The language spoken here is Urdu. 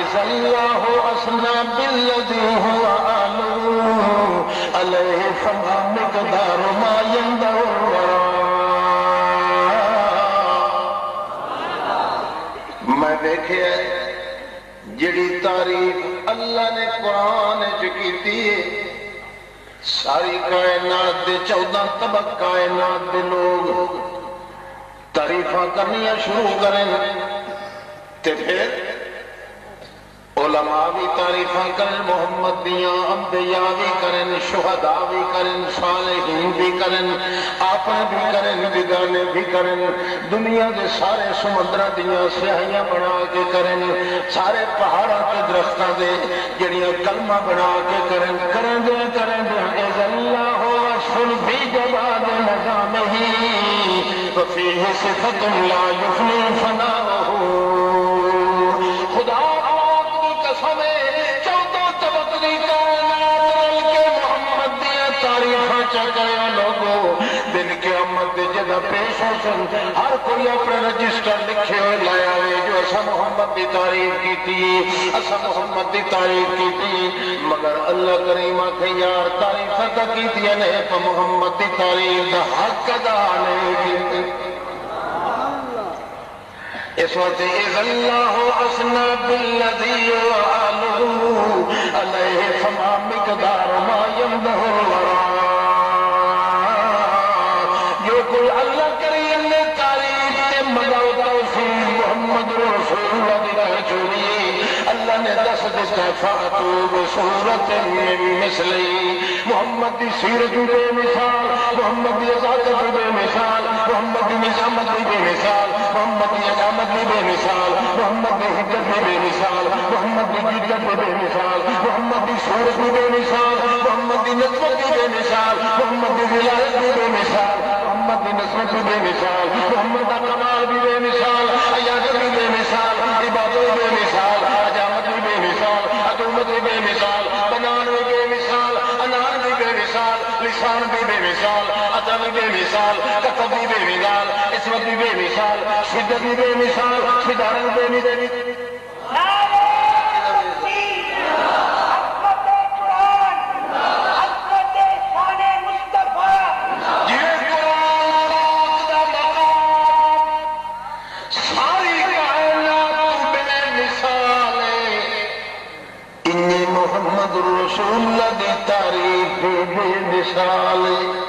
إذا الله أثنى بالذي هو أعلو عليه فما مقدار ما ينبغي میں دیکھے جڑی تعریف اللہ نے قرآن کی ساری کائنات دے 14 طبق کائنات دے لوگ تعریفاں کرنیاں شروع کریں تے پھر علماء بھی تعریفاں کریں محمد دیاں انبیاء بھی کریں شہداء بھی کریں صالحین بھی کریں آپ بھی کریں بگانے بھی کریں دنیا دے سارے سمندرہ دیاں سیاہیاں بنا کے کریں سارے پہاڑوں کے درختوں دے جڑیاں کلمہ بنا کے کریں دے اذا اللہ وصف بھی جواد نظامہ وفیہ صفت لا یفنی فناؤہ خدا ہمیں 14 طبق دی کائنات رل کے محمد دیا تاریخاں چکیا لوگوں دن قیامت دے جدہ پیش ہو سن ہر کوئی اپنے رجسٹر لکھے ہوئے لایا ہوئے جو اسا محمد دی تعریف کی تھی اسا محمد دی تعریف کی تھی مگر اللہ کریم آکھے یار تعریف کا کی تھی نے تو محمد دی تعریف دا حق ادا نہیں کی تھی اس وقت اذا اللہ اثنى بالذی وعلو علیہ فما مقدار ما یمدح الورا جو کوئی اللہ کریم نے تعریف تے مدعو توفیق محمد رسول اللہ دی راہ چھوڑی اللہ نے دس دیتا فاتو بصورت من مثلی محمد دی سیرت بے مثال محمد دی عزاقت بے مثال محمد دی نظامت بے مثال محمد کی علامت بھی بے مثال محمد کی حجت بھی بے مثال محمد کی جدت بھی بے مثال محمد کی صورت بھی بے مثال محمد کی نسبت بھی بے مثال محمد کی ولایت بھی بے مثال محمد کی نسبت بھی بے مثال محمد کا کمال بھی بے مثال عیادت بھی بے مثال عبادت بھی بے مثال عجامت بھی بے مثال عدومت بھی بے مثال بنان بھی بے مثال انان بھی بے مثال لسان بھی بے مثال عدم بھی بے مثال قطب بھی بے مثال عصمت بھی بے مثال شدت بھی بے مثال صدارت بھی بے مثال محمد رسول اللہ دی تعریف بے مثال